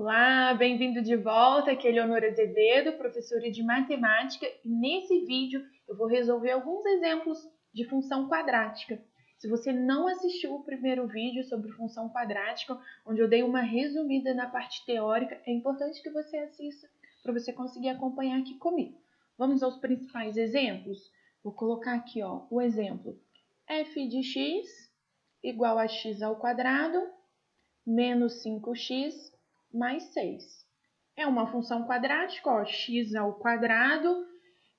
Olá, bem-vindo de volta, aqui é Leonora Azevedo, professora de matemática, e nesse vídeo eu vou resolver alguns exemplos de função quadrática. Se você não assistiu o primeiro vídeo sobre função quadrática, onde eu dei uma resumida na parte teórica, é importante que você assista para você conseguir acompanhar aqui comigo. Vamos aos principais exemplos? Vou colocar aqui o exemplo f de x igual a x ao quadrado menos 5x mais 6. É uma função quadrática, x ao quadrado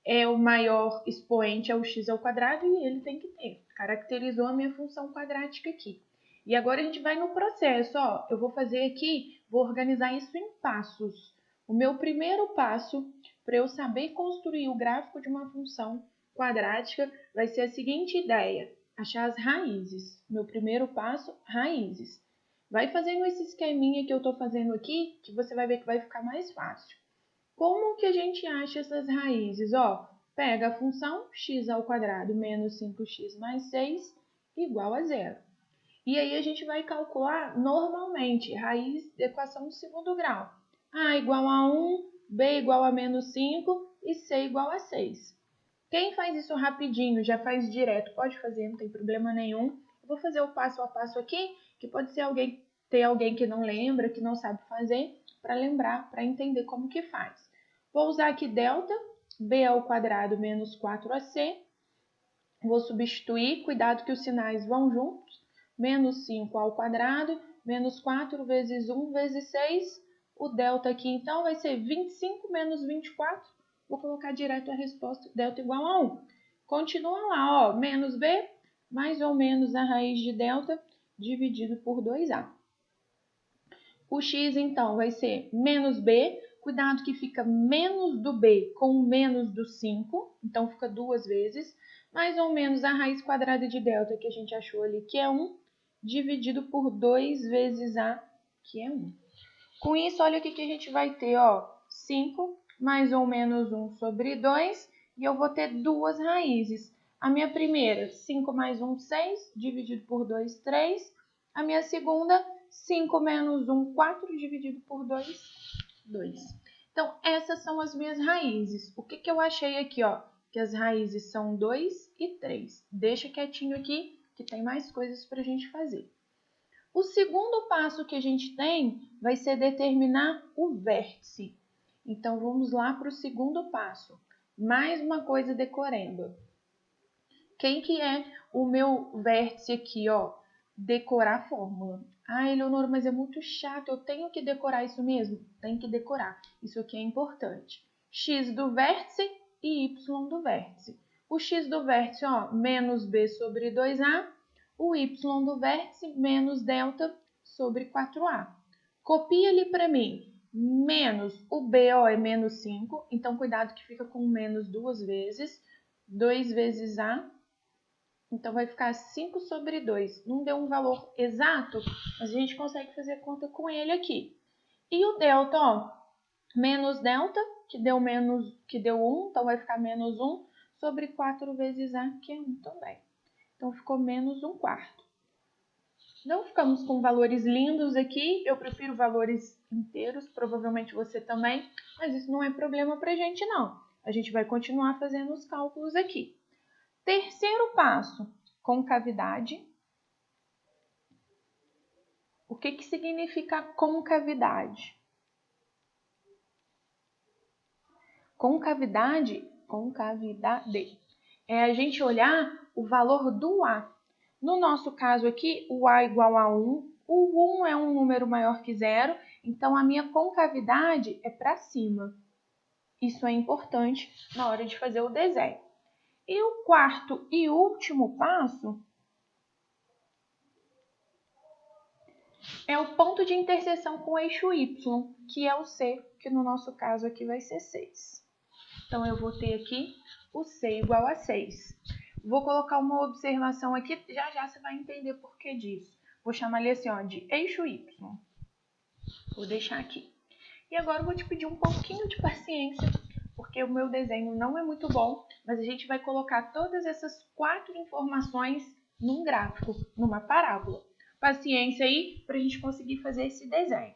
é o maior expoente ao x ao quadrado e ele tem que ter. Caracterizou a minha função quadrática aqui. E agora a gente vai no processo, eu vou fazer aqui, vou organizar isso em passos. O meu primeiro passo para eu saber construir o gráfico de uma função quadrática vai ser a seguinte ideia: achar as raízes. Meu primeiro passo, raízes. Vai fazendo esse esqueminha que eu estou fazendo aqui, que você vai ver que vai ficar mais fácil. Como que a gente acha essas raízes? Pega a função x ao quadrado menos 5x mais 6 igual a zero. E aí a gente vai calcular normalmente raiz da equação do segundo grau. A igual a 1, b igual a menos 5 e c igual a 6. Quem faz isso rapidinho, já faz direto, pode fazer, não tem problema nenhum. Eu vou fazer o passo a passo aqui, que pode ser ter alguém que não lembra, que não sabe fazer, para lembrar, para entender como que faz. Vou usar aqui delta, b ao quadrado menos 4ac. Vou substituir, cuidado que os sinais vão juntos. Menos 5 ao quadrado, menos 4 vezes 1 vezes 6. O delta aqui, então, vai ser 25 menos 24. Vou colocar direto a resposta, delta igual a 1. Continua lá, menos b, mais ou menos a raiz de delta, dividido por 2a. O x, então, vai ser menos b. Cuidado que fica menos do b com menos do 5. Então, fica duas vezes. Mais ou menos a raiz quadrada de delta que a gente achou ali, que é 1, dividido por 2 vezes a, que é 1. Com isso, olha o que a gente vai ter, 5 mais ou menos 1 sobre 2, e eu vou ter duas raízes. A minha primeira, 5 mais 1, 6, dividido por 2, 3. A minha segunda, 5 menos 1, 4, dividido por 2, 2. Então, essas são as minhas raízes. O que eu achei aqui, que as raízes são 2 e 3. Deixa quietinho aqui, que tem mais coisas para a gente fazer. O segundo passo que a gente tem vai ser determinar o vértice. Então, vamos lá para o segundo passo. Mais uma coisa decoreba. Quem que é o meu vértice aqui, Decorar a fórmula. Eleonora, mas é muito chato, eu tenho que decorar isso mesmo? Tem que decorar. Isso aqui é importante. X do vértice e Y do vértice. O X do vértice, menos B sobre 2A. O Y do vértice, menos delta sobre 4A. Copia ali para mim. Menos o B, é menos 5. Então, cuidado que fica com menos duas vezes. 2 vezes A. Então, vai ficar 5 sobre 2. Não deu um valor exato, mas a gente consegue fazer conta com ele aqui. E o delta, menos delta, que deu 1, então vai ficar menos 1 sobre 4 vezes A, que é 1 também. Então, ficou menos 1 quarto. Não ficamos com valores lindos aqui, eu prefiro valores inteiros, provavelmente você também, mas isso não é problema pra gente não. A gente vai continuar fazendo os cálculos aqui. Terceiro passo, concavidade. O que significa concavidade? Concavidade é a gente olhar o valor do A. No nosso caso aqui, o A igual a 1. O 1 é um número maior que zero, então a minha concavidade é para cima. Isso é importante na hora de fazer o desenho. E o quarto e último passo é o ponto de interseção com o eixo Y, que é o C, que no nosso caso aqui vai ser 6. Então, eu vou ter aqui o C igual a 6. Vou colocar uma observação aqui, já já você vai entender por que disso. Vou chamar ele assim, de eixo Y. Vou deixar aqui. E agora eu vou te pedir um pouquinho de paciência, porque o meu desenho não é muito bom, mas a gente vai colocar todas essas 4 informações num gráfico, numa parábola. Paciência aí para a gente conseguir fazer esse desenho.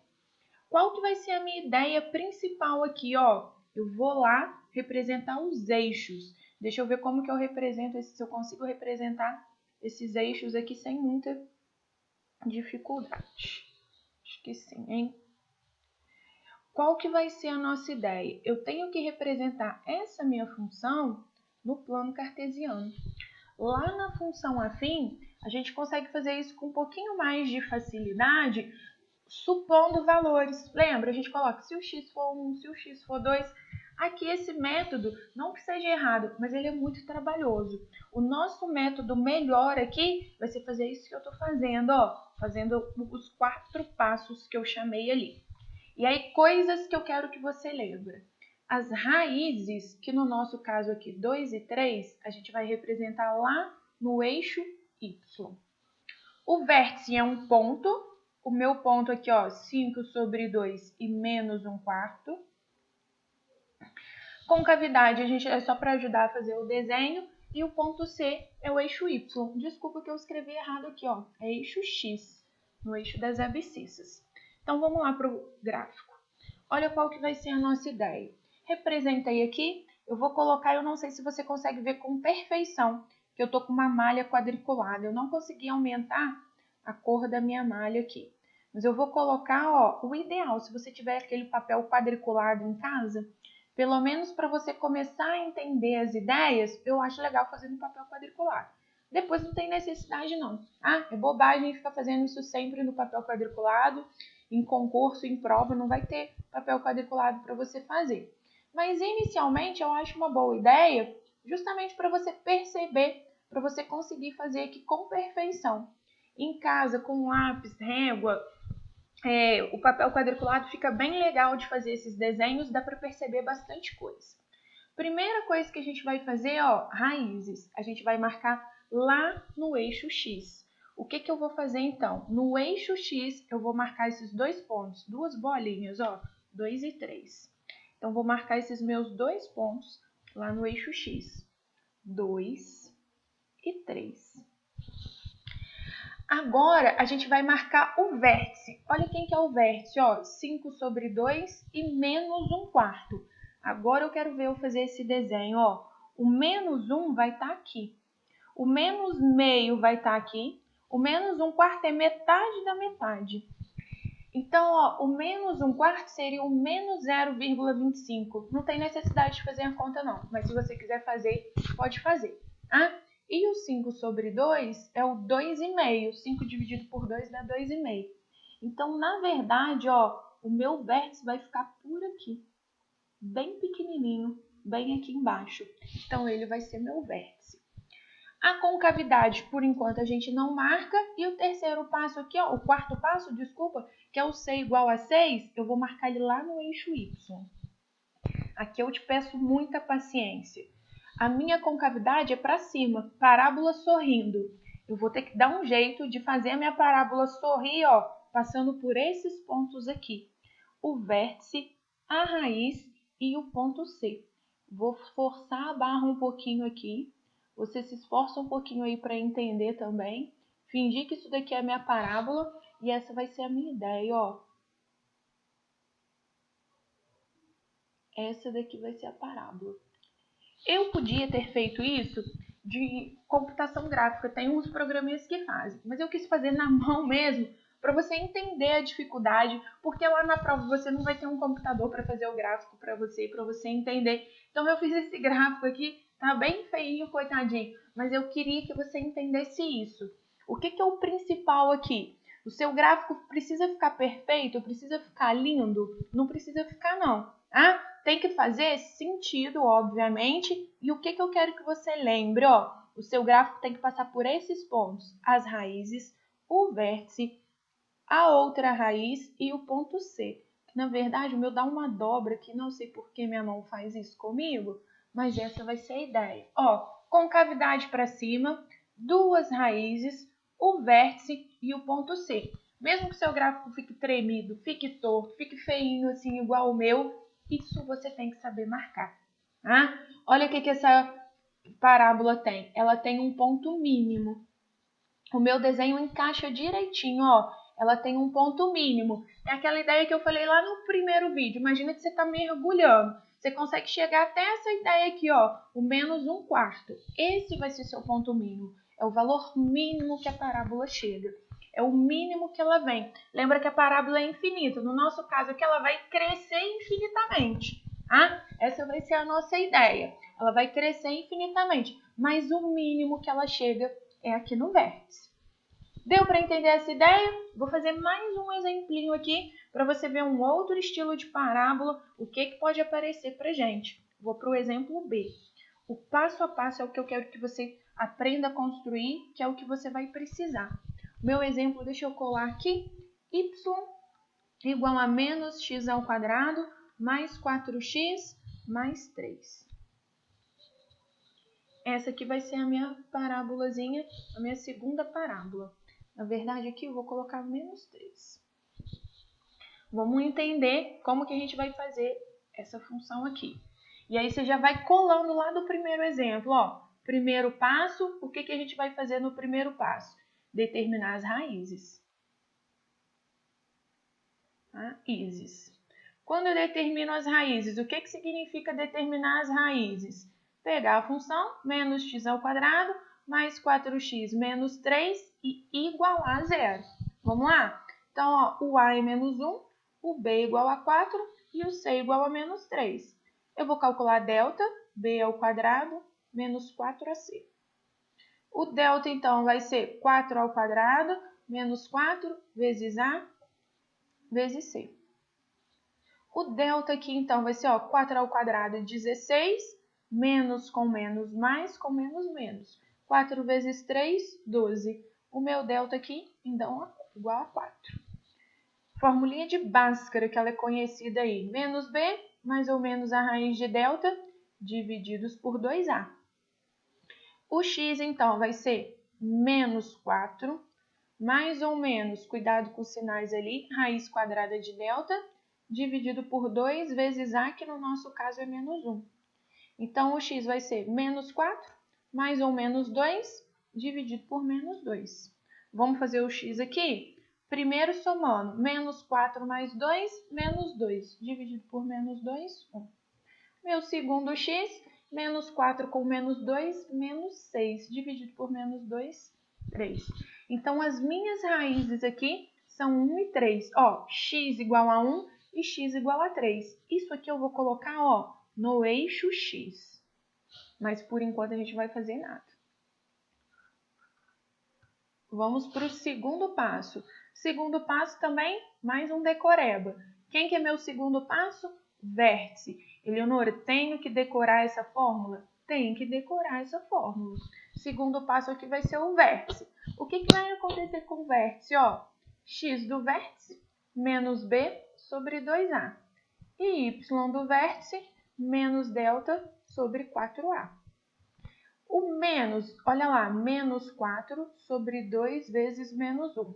qual que vai ser a minha ideia principal aqui, ó? Eu vou lá representar os eixos. Deixa eu ver como que eu represento, se eu consigo representar esses eixos aqui sem muita dificuldade. Acho que sim, hein? Qual que vai ser a nossa ideia? Eu tenho que representar essa minha função no plano cartesiano. Lá na função afim, a gente consegue fazer isso com um pouquinho mais de facilidade, supondo valores. Lembra, a gente coloca se o x for 1, se o x for 2. Aqui esse método, não que seja errado, mas ele é muito trabalhoso. O nosso método melhor aqui vai ser fazer isso que eu estou fazendo, ó, fazendo os 4 passos que eu chamei ali. E aí, coisas que eu quero que você lembre. As raízes, que no nosso caso aqui 2 e 3, a gente vai representar lá no eixo Y. O vértice é um ponto. O meu ponto aqui, ó, 5 sobre 2 e menos 1/4. Concavidade, a gente é só para ajudar a fazer o desenho. E o ponto C é o eixo Y. Desculpa que eu escrevi errado aqui, ó. É eixo X, no eixo das abscissas. Então, vamos lá para o gráfico. Olha qual que vai ser a nossa ideia. Representei aqui. Eu vou colocar, eu não sei se você consegue ver com perfeição, que eu tô com uma malha quadriculada. Eu não consegui aumentar a cor da minha malha aqui. Mas eu vou colocar, ó, o ideal, se você tiver aquele papel quadriculado em casa, pelo menos para você começar a entender as ideias, eu acho legal fazer no papel quadriculado. Depois não tem necessidade não, tá? É bobagem ficar fazendo isso sempre no papel quadriculado. Em concurso, em prova, não vai ter papel quadriculado para você fazer. Mas inicialmente eu acho uma boa ideia, justamente para você perceber, para você conseguir fazer aqui com perfeição. Em casa, com lápis, régua, o papel quadriculado fica bem legal de fazer esses desenhos, dá para perceber bastante coisa. Primeira coisa que a gente vai fazer, ó, raízes. A gente vai marcar lá no eixo X. O que eu vou fazer então? No eixo X, eu vou marcar esses 2 pontos, 2 bolinhas, ó, 2 e 3. Então, vou marcar esses meus 2 pontos lá no eixo X. 2 e 3. Agora, a gente vai marcar o vértice. Olha quem que é o vértice, ó, 5 sobre 2 e menos 1/4. Agora eu quero ver eu fazer esse desenho, ó. O menos 1 vai estar aqui. O menos meio vai estar aqui. O menos 1/4 é metade da metade. Então, ó, o menos 1/4 seria o menos 0,25. Não tem necessidade de fazer a conta não, mas se você quiser fazer, pode fazer, tá? E o 5 sobre 2 é o 2,5. 5 dividido por 2 dá 2,5. Então, na verdade, ó, o meu vértice vai ficar por aqui, bem pequenininho, bem aqui embaixo. Então, ele vai ser meu vértice. A concavidade, por enquanto, a gente não marca. E o terceiro passo aqui, ó, o quarto passo, desculpa, que é o C igual a 6, eu vou marcar ele lá no eixo Y. Aqui eu te peço muita paciência. A minha concavidade é para cima, parábola sorrindo. Eu vou ter que dar um jeito de fazer a minha parábola sorrir, ó, passando por esses pontos aqui. O vértice, a raiz e o ponto C. Vou forçar a barra um pouquinho aqui. Você se esforça um pouquinho aí para entender também. Fingir que isso daqui é a minha parábola e essa vai ser a minha ideia, ó. Essa daqui vai ser a parábola. Eu podia ter feito isso de computação gráfica, tem uns programinhas que fazem, mas eu quis fazer na mão mesmo, para você entender a dificuldade, porque lá na prova você não vai ter um computador para fazer o gráfico para você entender. Então eu fiz esse gráfico aqui, tá bem feinho, coitadinho, mas eu queria que você entendesse isso. O que é o principal aqui? O seu gráfico precisa ficar perfeito, precisa ficar lindo? Não precisa ficar não, tá? Tem que fazer sentido, obviamente. E o que eu quero que você lembre, ó? O seu gráfico tem que passar por esses pontos. As raízes, o vértice, a outra raiz e o ponto C. Na verdade, o meu dá uma dobra aqui, não sei por que minha mão faz isso comigo, mas essa vai ser a ideia. Ó, concavidade para cima, 2 raízes, o vértice e o ponto C. Mesmo que seu gráfico fique tremido, fique torto, fique feinho assim, igual o meu, isso você tem que saber marcar. Tá? Olha o que essa parábola tem. Ela tem um ponto mínimo. O meu desenho encaixa direitinho, ó. ela tem um ponto mínimo. É aquela ideia que eu falei lá no primeiro vídeo. Imagina que você está mergulhando. Você consegue chegar até essa ideia aqui, ó, o menos 1/4. Esse vai ser seu ponto mínimo. É o valor mínimo que a parábola chega. É o mínimo que ela vem. Lembra que a parábola é infinita. No nosso caso aqui, ela vai crescer infinitamente. Tá? Essa vai ser a nossa ideia. Ela vai crescer infinitamente. Mas o mínimo que ela chega é aqui no vértice. Deu para entender essa ideia? Vou fazer mais um exemplinho aqui para você ver um outro estilo de parábola, o que pode aparecer para gente. Vou para o exemplo B. O passo a passo é o que eu quero que você aprenda a construir, que é o que você vai precisar. Meu exemplo, deixa eu colar aqui, y igual a menos x ao quadrado mais 4x mais 3. Essa aqui vai ser a minha parábolazinha, a minha segunda parábola. Na verdade, aqui eu vou colocar menos 3. Vamos entender como que a gente vai fazer essa função aqui. E aí você já vai colando lá do primeiro exemplo. Ó. Primeiro passo, o que a gente vai fazer no primeiro passo? Determinar as raízes. Raízes. Quando eu determino as raízes, o que significa determinar as raízes? Pegar a função menos x ao quadrado mais 4x menos 3 e igualar a zero. Vamos lá? Então, ó, o a é menos 1, o b é igual a 4 e o c é igual a menos 3. Eu vou calcular delta, b ao quadrado menos 4ac. O delta, então, vai ser 4 ao quadrado menos 4 vezes a vezes c. O delta aqui, então, vai ser 4 ao quadrado, 16, menos com menos, mais com menos, menos. 4 vezes 3, 12. O meu delta aqui, então, é igual a 4. Formulinha de Bhaskara, que ela é conhecida aí. Menos b, mais ou menos a raiz de delta, divididos por 2a. O x, então, vai ser menos 4, mais ou menos, cuidado com os sinais ali, raiz quadrada de delta, dividido por 2 vezes a, que no nosso caso é menos 1. Então, o x vai ser menos 4, mais ou menos 2, dividido por menos 2. Vamos fazer o x aqui? Primeiro somando, menos 4 mais 2, menos 2, dividido por menos 2, 1. Meu segundo x, menos 4 com menos 2, menos 6, dividido por menos 2, 3. Então, as minhas raízes aqui são 1 e 3. Ó, x igual a 1 e x igual a 3. Isso aqui eu vou colocar, ó, no eixo x. Mas, por enquanto, a gente não vai fazer nada. Vamos para o segundo passo. Segundo passo também, mais um decoreba. Quem que é meu segundo passo? Vértice. Eleonora, tenho que decorar essa fórmula? Tem que decorar essa fórmula. Segundo passo aqui vai ser o vértice. O que vai acontecer com o vértice? Ó, x do vértice menos b sobre 2a. E y do vértice menos delta sobre 4a. O menos, olha lá, menos 4 sobre 2 vezes menos 1.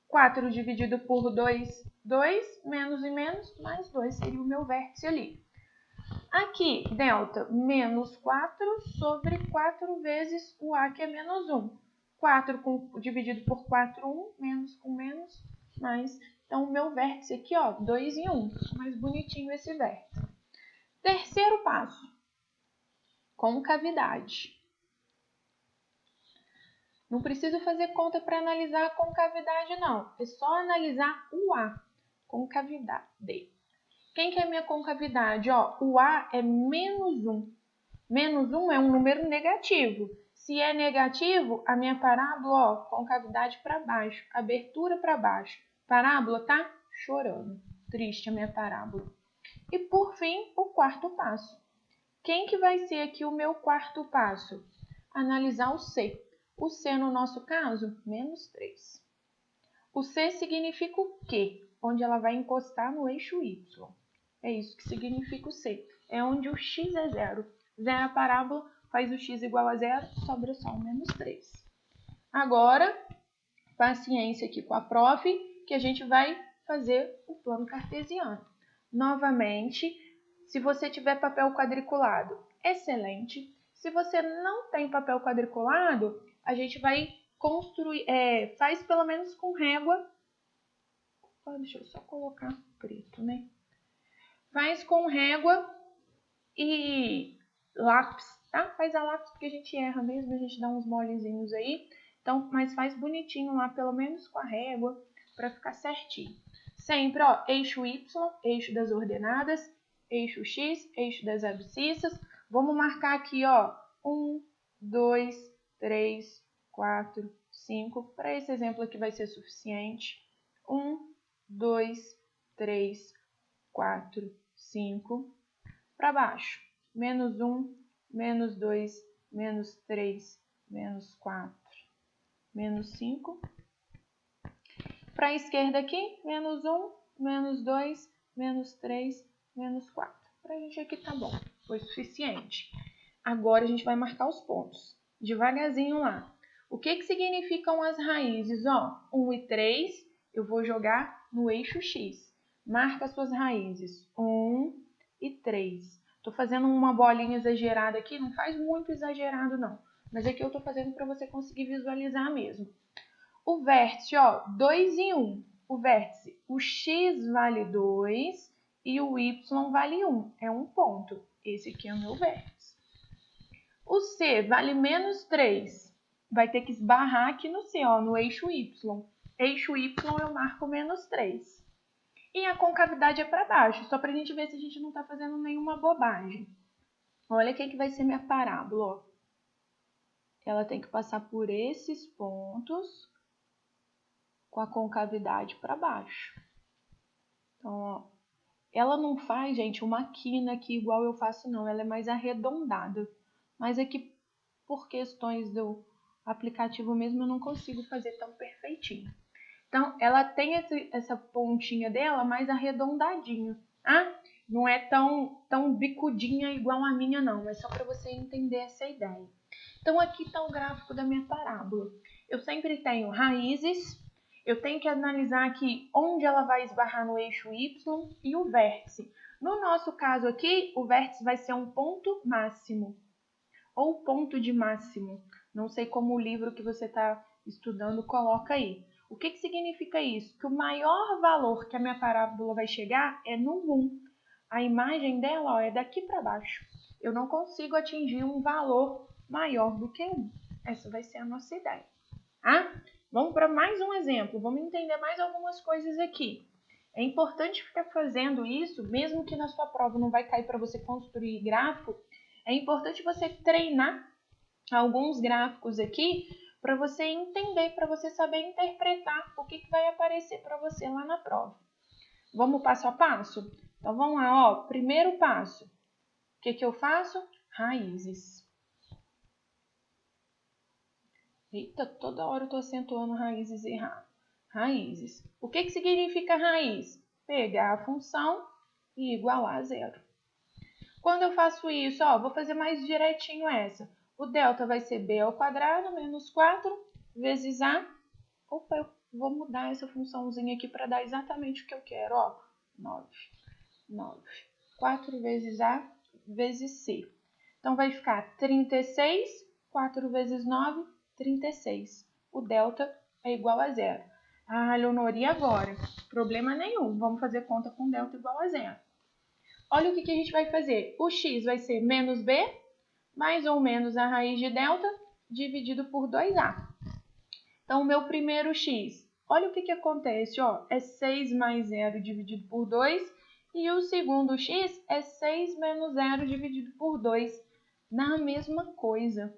4 dividido por 2, 2, menos e menos, mais 2 seria o meu vértice ali. Aqui, delta, menos 4 sobre 4 vezes o a, que é menos 1. 4 dividido por 4, 1, menos com menos, mais. Então, o meu vértice aqui, ó, 2 e 1. Mais bonitinho esse vértice. Terceiro passo, concavidade. Não preciso fazer conta para analisar a concavidade, não. É só analisar o A, concavidade. Quem que é a minha concavidade? Ó, o A é menos 1. Menos 1 é um número negativo. Se é negativo, a minha parábola, ó, concavidade para baixo, abertura para baixo. Parábola tá chorando. Triste a minha parábola. E por fim, o quarto passo. Quem que vai ser aqui o meu quarto passo? Analisar o C. O C, no nosso caso, menos 3. O C significa o quê? Onde ela vai encostar no eixo Y. É isso que significa o C. É onde o x é zero. Zero a parábola, faz o x igual a zero, sobra só o menos 3. Agora, paciência aqui com a prof, que a gente vai fazer o plano cartesiano. Novamente, se você tiver papel quadriculado, excelente. Se você não tem papel quadriculado, a gente vai construir, faz pelo menos com régua Deixa eu só colocar preto, né? Faz com régua e lápis, tá? Faz a lápis porque a gente erra mesmo, a gente dá uns molezinhos aí. Então, mas faz bonitinho lá, pelo menos com a régua, para ficar certinho. Sempre, ó, eixo Y, eixo das ordenadas, eixo X, eixo das abscissas. Vamos marcar aqui, ó, 1, 2, 3, 4, 5. Para esse exemplo aqui vai ser suficiente. 1, 2, 3, 4, 5. Para baixo, menos 1, menos 2, menos 3, menos 4, menos 5. Para a esquerda aqui, menos 1, menos 2, menos 3, menos 4. Para a gente aqui tá bom, foi suficiente. Agora a gente vai marcar os pontos, devagarzinho lá. O que significam as raízes? Ó, 1 e 3, eu vou jogar no eixo X. Marca as suas raízes, 1 e 3. Tô fazendo uma bolinha exagerada aqui, não faz muito exagerado não. Mas aqui eu tô fazendo para você conseguir visualizar mesmo. O vértice, ó, 2 e 1. O vértice, o X vale 2 e o Y vale 1. É um ponto. Esse aqui é o meu vértice. O C vale menos 3. Vai ter que esbarrar aqui no C, ó, no eixo Y. Eixo Y eu marco menos 3. E a concavidade é para baixo, só para a gente ver se a gente não está fazendo nenhuma bobagem. Olha o que vai ser minha parábola, ó. Ela tem que passar por esses pontos com a concavidade para baixo. Então, ó, ela não faz, gente, uma quina aqui igual eu faço, não. Ela é mais arredondada. Mas aqui, por questões do aplicativo mesmo, eu não consigo fazer tão perfeitinho. Então, ela tem essa pontinha dela mais arredondadinha, tá? Não é tão bicudinha igual a minha, não. É só para você entender essa ideia. Então, aqui está o gráfico da minha parábola. Eu sempre tenho raízes. Eu tenho que analisar aqui onde ela vai esbarrar no eixo Y e o vértice. No nosso caso aqui, o vértice vai ser um ponto máximo ou ponto de máximo. Não sei como o livro que você está estudando coloca aí. O que significa isso? Que o maior valor que a minha parábola vai chegar é no 1. A imagem dela, ó, é daqui para baixo. Eu não consigo atingir um valor maior do que 1. Essa vai ser a nossa ideia. Tá? Vamos para mais um exemplo. Vamos entender mais algumas coisas aqui. É importante ficar fazendo isso, mesmo que na sua prova não vai cair para você construir gráfico. É importante você treinar alguns gráficos aqui para você entender, para você saber interpretar o que vai aparecer para você lá na prova. Vamos passo a passo? Então, vamos lá, ó. Primeiro passo. O que eu faço? Raízes. Eita, toda hora eu estou acentuando raízes errado. Raízes. O que significa raiz? Pegar a função e igualar a zero. Quando eu faço isso, ó, vou fazer mais direitinho essa. O delta vai ser b ao quadrado menos 4 vezes a. Opa, eu vou mudar essa funçãozinha aqui para dar exatamente o que eu quero, ó. 9. 4 vezes a vezes c. Então, vai ficar 36, 4 vezes 9, 36. O delta é igual a zero. Ah, Leonor, e agora? Problema nenhum. Vamos fazer conta com delta igual a zero. Olha o que a gente vai fazer. O x vai ser menos b, mais ou menos a raiz de delta, dividido por 2a. Então, o meu primeiro x, olha o que acontece, ó. É 6 mais 0 dividido por 2. E o segundo x é 6 menos 0 dividido por 2. Na mesma coisa.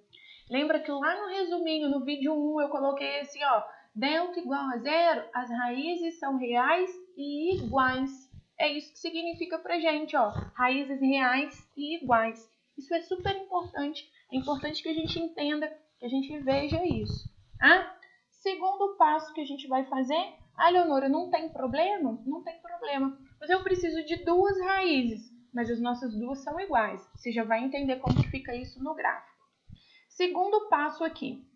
Lembra que lá no resuminho, no vídeo 1, eu coloquei assim, ó. Delta igual a zero, as raízes são reais e iguais. É isso que significa pra gente, ó. Raízes reais e iguais. Isso é super importante. É importante que a gente entenda, que a gente veja isso. Ah? Segundo passo que a gente vai fazer. Ah, Leonora, não tem problema? Não tem problema. Mas eu preciso de duas raízes. Mas as nossas duas são iguais. Você já vai entender como que fica isso no gráfico. Segundo passo aqui.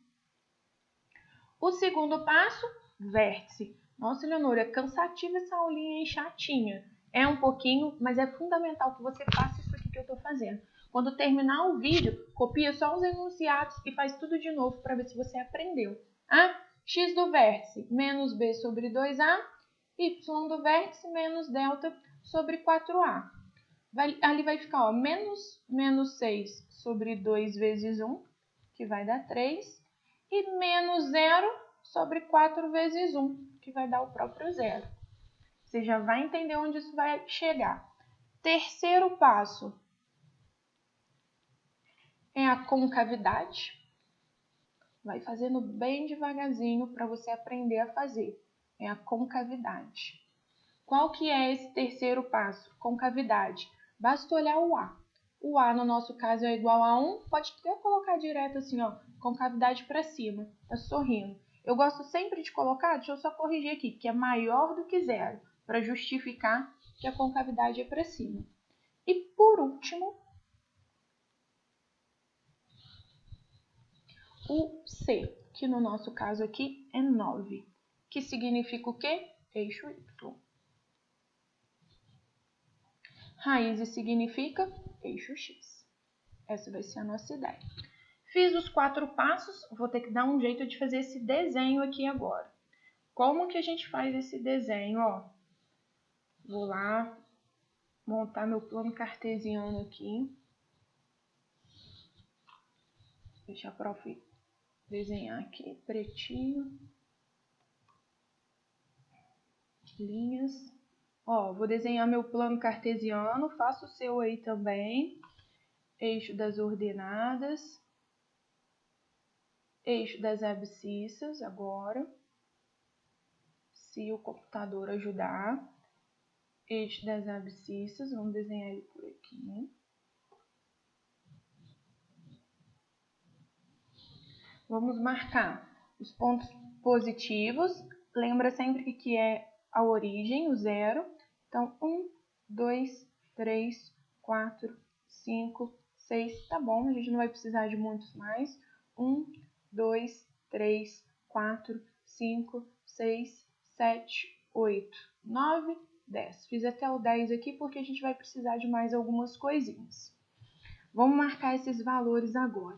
O segundo passo, vértice. Nossa, Leonora, é cansativa essa aulinha aí, chatinha. É um pouquinho, mas é fundamental que você faça isso aqui que eu estou fazendo. Quando terminar o vídeo, copia só os enunciados e faz tudo de novo para ver se você aprendeu. Ah, x do vértice menos b sobre 2a y do vértice menos delta sobre 4a. Ali vai ficar, ó, menos 6 sobre 2 vezes 1, que vai dar 3, e menos 0 sobre 4 vezes 1, que vai dar o próprio 0. Você já vai entender onde isso vai chegar. Terceiro passo é a concavidade. Vai fazendo bem devagarzinho para você aprender a fazer. É a concavidade. Qual que é esse terceiro passo? Concavidade. Basta olhar o A. O A, no nosso caso, é igual a 1. Pode até colocar direto assim, ó, concavidade para cima. Tá sorrindo. Eu gosto sempre de colocar, deixa eu só corrigir aqui, que é maior do que 0, para justificar que a concavidade é para cima. E por último, o C, que no nosso caso aqui é 9, que significa o quê? Eixo Y. Raiz significa eixo X. Essa vai ser a nossa ideia. Fiz os 4 passos, vou ter que dar um jeito de fazer esse desenho aqui agora. Como que a gente faz esse desenho? Ó, vou lá montar meu plano cartesiano aqui. Deixa a prof desenhar aqui, pretinho. Linhas. Ó, vou desenhar meu plano cartesiano, faço o seu aí também. Eixo das ordenadas. Eixo das abscissas agora. Se o computador ajudar. Eixo das abscissas, vamos desenhar ele por aqui. Vamos marcar os pontos positivos. Lembra sempre que é a origem, o 0. Então, 1, 2, 3, 4, 5, 6. Tá bom, a gente não vai precisar de muitos mais. 1, 2, 3, 4, 5, 6, 7, 8, 9, 10. Fiz até o 10 aqui porque a gente vai precisar de mais algumas coisinhas. Vamos marcar esses valores agora.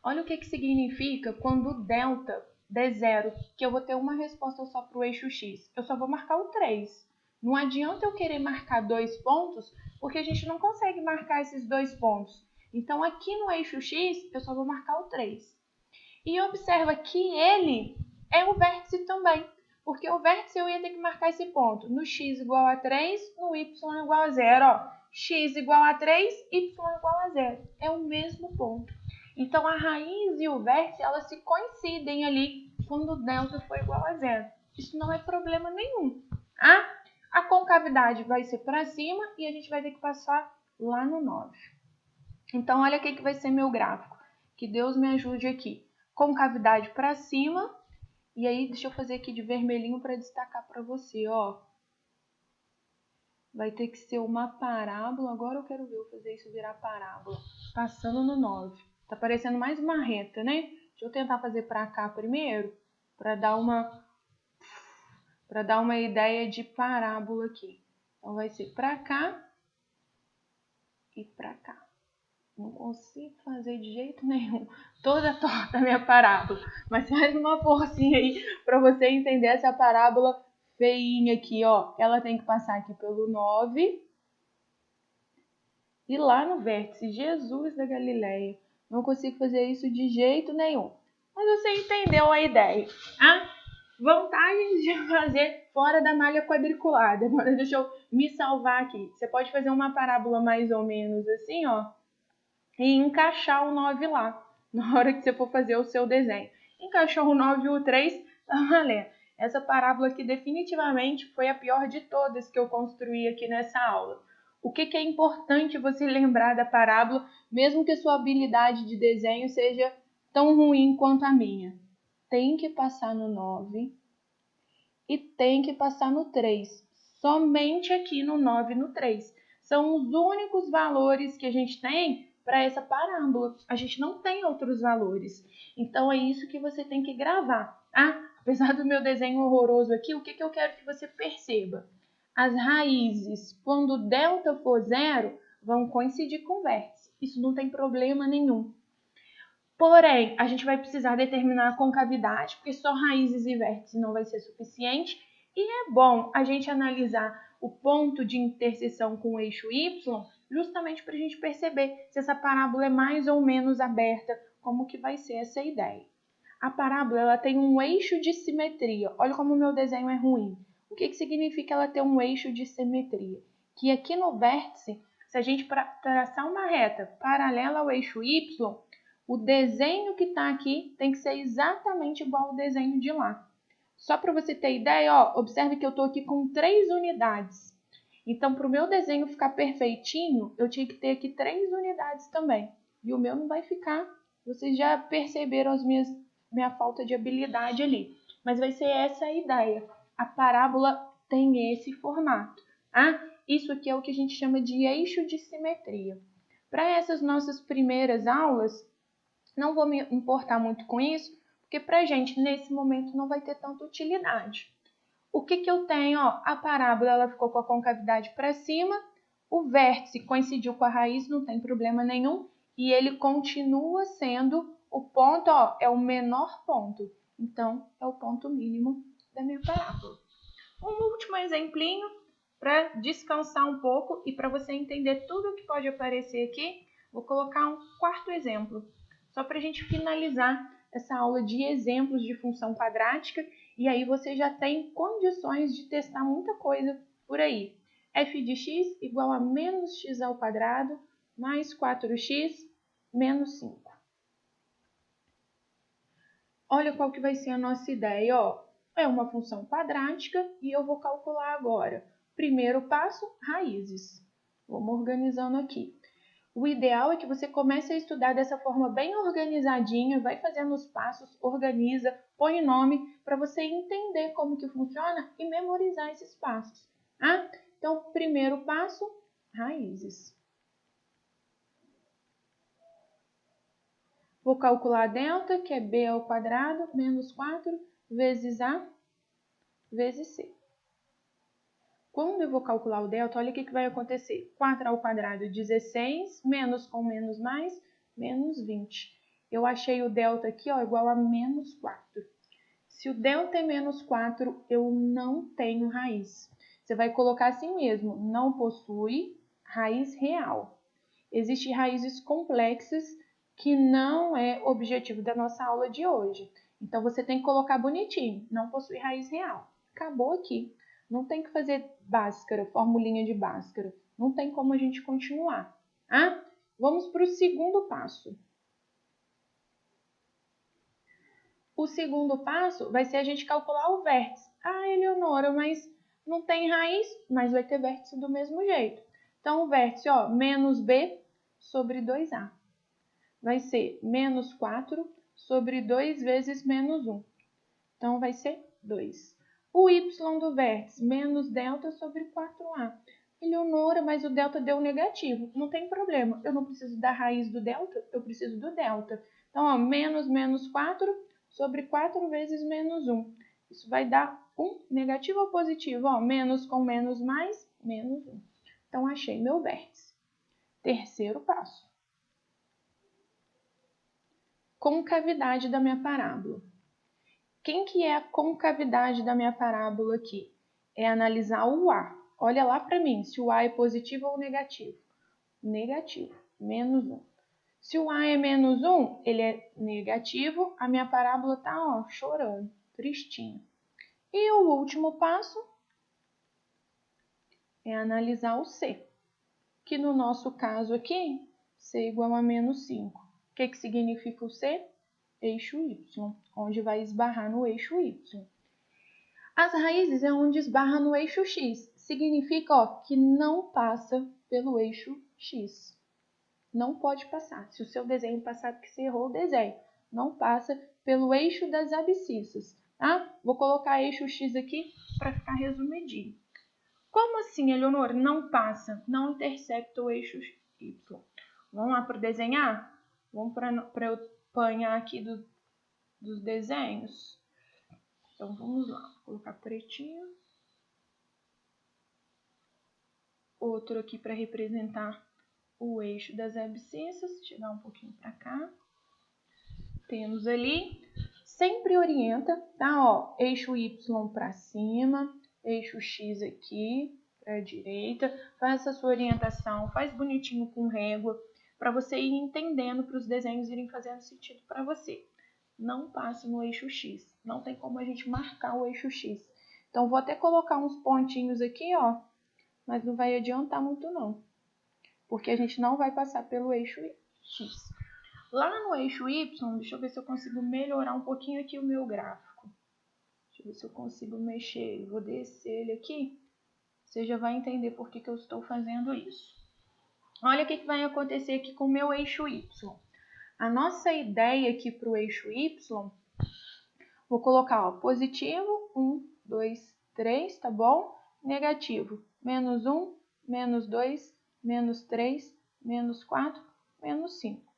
Olha o que significa quando o delta der 0, que eu vou ter uma resposta só para o eixo X. Eu só vou marcar o 3. Não adianta eu querer marcar 2 pontos, porque a gente não consegue marcar esses 2 pontos. Então, aqui no eixo X, eu só vou marcar o 3. E observa que ele é o vértice também, porque o vértice eu ia ter que marcar esse ponto no x igual a 3, no y igual a 0. Ó, x igual a 3, y igual a 0. É o mesmo ponto. Então, a raiz e o vértice, elas se coincidem ali quando o delta for igual a 0. Isso não é problema nenhum. A concavidade vai ser para cima e a gente vai ter que passar lá no 9. Então, olha o que vai ser meu gráfico. Que Deus me ajude aqui. Concavidade para cima. E aí, deixa eu fazer aqui de vermelhinho para destacar para você, ó. Vai ter que ser uma parábola. Agora eu quero ver eu fazer isso virar parábola. Passando no 9. Tá parecendo mais uma reta, né? Deixa eu tentar fazer para cá primeiro, para dar uma ideia de parábola aqui. Então, vai ser para cá e para cá. Não consigo fazer de jeito nenhum. Toda torta a minha parábola. Mas faz uma forcinha aí para você entender essa parábola feinha aqui, ó. Ela tem que passar aqui pelo 9 e lá no vértice. Jesus da Galileia. Não consigo fazer isso de jeito nenhum. Mas você entendeu a ideia. Vantagens de fazer fora da malha quadriculada. Agora deixa eu me salvar aqui. Você pode fazer uma parábola mais ou menos assim, ó. E encaixar o 9 lá, na hora que você for fazer o seu desenho. Encaixou o 9 e o 3, tá valendo. Essa parábola aqui definitivamente foi a pior de todas que eu construí aqui nessa aula. O que é importante você lembrar da parábola, mesmo que a sua habilidade de desenho seja tão ruim quanto a minha? Tem que passar no 9 e tem que passar no 3. Somente aqui no 9 e no 3. São os únicos valores que a gente tem para essa parábola. A gente não tem outros valores. Então, é isso que você tem que gravar. Apesar do meu desenho horroroso aqui, o que eu quero que você perceba? As raízes, quando o delta for 0, vão coincidir com o vértice. Isso não tem problema nenhum. Porém, a gente vai precisar determinar a concavidade, porque só raízes e vértices não vai ser suficiente. E é bom a gente analisar o ponto de interseção com o eixo y, justamente para a gente perceber se essa parábola é mais ou menos aberta, como que vai ser essa ideia. A parábola ela tem um eixo de simetria. Olha como o meu desenho é ruim. O que significa ela ter um eixo de simetria? Que aqui no vértice, se a gente traçar uma reta paralela ao eixo y, o desenho que está aqui tem que ser exatamente igual ao desenho de lá. Só para você ter ideia, ó, observe que eu estou aqui com 3 unidades. Então, para o meu desenho ficar perfeitinho, eu tinha que ter aqui 3 unidades também. E o meu não vai ficar. Vocês já perceberam minha falta de habilidade ali. Mas vai ser essa a ideia. A parábola tem esse formato. Isso aqui é o que a gente chama de eixo de simetria. Para essas nossas primeiras aulas, não vou me importar muito com isso, porque para a gente, nesse momento, não vai ter tanta utilidade. O que eu tenho? Ó, a parábola ela ficou com a concavidade para cima, o vértice coincidiu com a raiz, não tem problema nenhum, e ele continua sendo o ponto, ó, é o menor ponto. Então, é o ponto mínimo da minha parábola. Um último exemplinho para descansar um pouco e para você entender tudo o que pode aparecer aqui, vou colocar um quarto exemplo, só para a gente finalizar essa aula de exemplos de função quadrática, e aí você já tem condições de testar muita coisa por aí. F de x igual a menos x ao quadrado mais 4x menos 5. Olha qual que vai ser a nossa ideia, ó. É uma função quadrática e eu vou calcular agora. Primeiro passo, raízes. Vamos organizando aqui. O ideal é que você comece a estudar dessa forma bem organizadinha, vai fazendo os passos, organiza, põe nome para você entender como que funciona e memorizar esses passos. Então, primeiro passo, raízes. Vou calcular a delta, que é b ao quadrado menos 4 vezes a vezes c. Quando eu vou calcular o delta, olha o que vai acontecer. 4 ao quadrado, 16, menos com menos mais, menos 20. Eu achei o delta aqui, ó, igual a menos 4. Se o delta é menos 4, eu não tenho raiz. Você vai colocar assim mesmo, não possui raiz real. Existem raízes complexas que não é objetivo da nossa aula de hoje. Então, você tem que colocar bonitinho, não possui raiz real. Acabou aqui. Não tem que fazer Bhaskara, formulinha de Bhaskara. Não tem como a gente continuar. Vamos para o segundo passo. O segundo passo vai ser a gente calcular o vértice. Eleonora, mas não tem raiz, mas vai ter vértice do mesmo jeito. Então, o vértice, ó, menos b sobre 2a. Vai ser menos 4 sobre 2 vezes menos 1. Então, vai ser 2. O y do vértice, menos delta sobre 4a. Eleonora, mas o delta deu negativo. Não tem problema. Eu não preciso da raiz do delta, eu preciso do delta. Então, ó, menos 4 sobre 4 vezes menos 1. Isso vai dar 1. Negativo ou positivo? Ó, menos com menos mais, menos 1. Então, achei meu vértice. Terceiro passo. Concavidade da minha parábola. Quem que é a concavidade da minha parábola aqui? É analisar o A. Olha lá para mim, se o A é positivo ou negativo. Negativo, menos 1. Se o A é menos 1, ele é negativo, a minha parábola está, ó, chorando, tristinha. E o último passo é analisar o C, que no nosso caso aqui, C igual a menos 5. O que significa o C? Eixo Y, onde vai esbarrar no eixo Y. As raízes é onde esbarra no eixo X. Significa, ó, que não passa pelo eixo X. Não pode passar. Se o seu desenho passar porque você errou o desenho, não passa pelo eixo das abscissas. Vou colocar eixo X aqui para ficar resumidinho. Como assim, Eleonora? Não passa, não intersecta o eixo Y. Vamos lá para desenhar? Vamos para eu apanhar aqui dos desenhos. Então, vamos lá. Vou colocar pretinho. Outro aqui para representar o eixo das abscissas. Chegar um pouquinho para cá. Temos ali. Sempre orienta, tá? Ó, eixo Y para cima, eixo X aqui para a direita, faz essa sua orientação, faz bonitinho com régua, para você ir entendendo, para os desenhos irem fazendo sentido para você. Não passe no eixo X, não tem como a gente marcar o eixo X. Então, vou até colocar uns pontinhos aqui, ó, mas não vai adiantar muito não, porque a gente não vai passar pelo eixo X. Lá no eixo Y, deixa eu ver se eu consigo melhorar um pouquinho aqui o meu gráfico. Deixa eu ver se eu consigo mexer. Vou descer ele aqui. Você já vai entender por que eu estou fazendo isso. Olha o que vai acontecer aqui com o meu eixo Y. A nossa ideia aqui para o eixo Y, vou colocar, ó, positivo, 1, 2, 3, tá bom? Negativo, menos 1, menos 2, menos 3, menos 4, menos 5.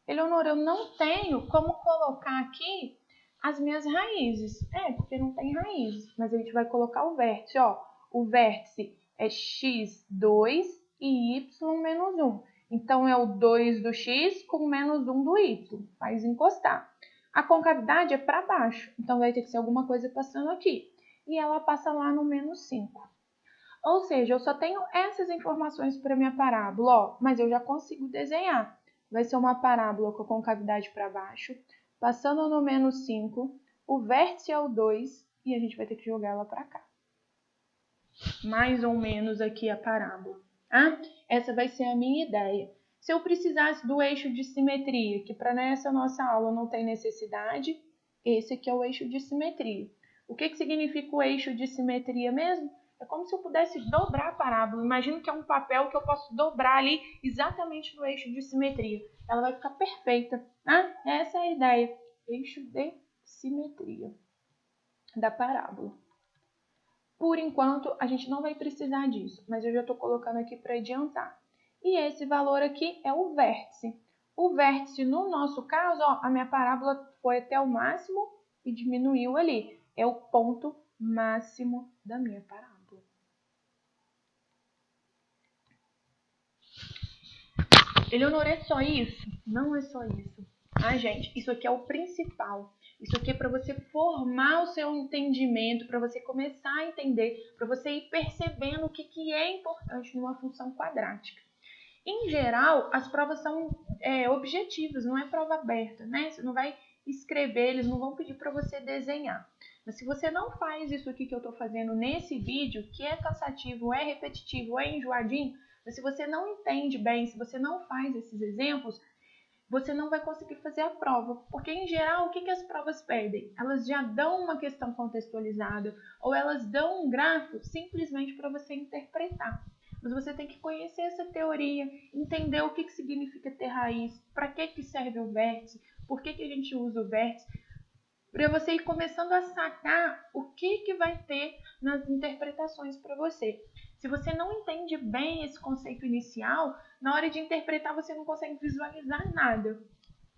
Eleonora, eu não tenho como colocar aqui as minhas raízes. Porque não tem raízes. Mas a gente vai colocar o vértice, ó. O vértice é x2 e y menos 1. Então, é o 2 do x com menos 1 do y. Faz encostar. A concavidade é para baixo. Então, vai ter que ser alguma coisa passando aqui. E ela passa lá no menos 5. Ou seja, eu só tenho essas informações para minha parábola, ó, mas eu já consigo desenhar. Vai ser uma parábola com a concavidade para baixo, passando no menos 5, o vértice é o 2 e a gente vai ter que jogar ela para cá. Mais ou menos aqui a parábola. Essa vai ser a minha ideia. Se eu precisasse do eixo de simetria, que para nessa nossa aula não tem necessidade, esse aqui é o eixo de simetria. O que significa o eixo de simetria mesmo? É como se eu pudesse dobrar a parábola. Imagina que é um papel que eu posso dobrar ali exatamente no eixo de simetria. Ela vai ficar perfeita. Essa é a ideia. Eixo de simetria da parábola. Por enquanto, a gente não vai precisar disso, mas eu já estou colocando aqui para adiantar. E esse valor aqui é o vértice. O vértice, no nosso caso, ó, a minha parábola foi até o máximo e diminuiu ali. É o ponto máximo da minha parábola. Eleonora, é só isso? Não é só isso. Gente, isso aqui é o principal. Isso aqui é para você formar o seu entendimento, para você começar a entender, para você ir percebendo o que é importante numa função quadrática. Em geral, as provas são objetivas, não é prova aberta, né? Você não vai escrever, eles não vão pedir para você desenhar. Mas se você não faz isso aqui que eu estou fazendo nesse vídeo, que é cansativo, é repetitivo, é enjoadinho, mas se você não entende bem, se você não faz esses exemplos, você não vai conseguir fazer a prova. Porque, em geral, o que as provas pedem? Elas já dão uma questão contextualizada ou elas dão um gráfico simplesmente para você interpretar. Mas você tem que conhecer essa teoria, entender o que significa ter raiz, para que serve o vértice, por que a gente usa o vértice, para você ir começando a sacar o que vai ter nas interpretações para você. Se você não entende bem esse conceito inicial, na hora de interpretar você não consegue visualizar nada.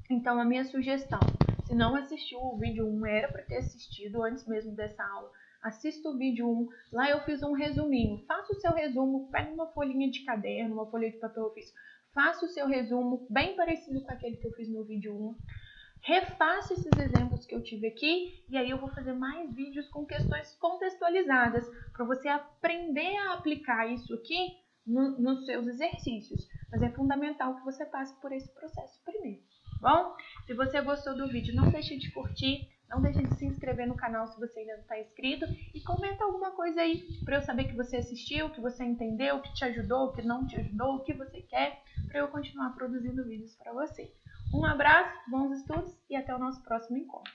Então, a minha sugestão, se não assistiu o vídeo 1, era para ter assistido antes mesmo dessa aula, assista o vídeo 1, lá eu fiz um resuminho. Faça o seu resumo, pega uma folhinha de caderno, uma folha de papel ofício, faça o seu resumo, bem parecido com aquele que eu fiz no vídeo 1. Refaça esses exemplos que eu tive aqui e aí eu vou fazer mais vídeos com questões contextualizadas para você aprender a aplicar isso aqui nos seus exercícios. Mas é fundamental que você passe por esse processo primeiro. Bom, se você gostou do vídeo, não deixe de curtir, não deixe de se inscrever no canal se você ainda não está inscrito e comenta alguma coisa aí para eu saber que você assistiu, que você entendeu, que te ajudou, que não te ajudou, o que você quer, para eu continuar produzindo vídeos para você. Um abraço, bons estudos e até o nosso próximo encontro.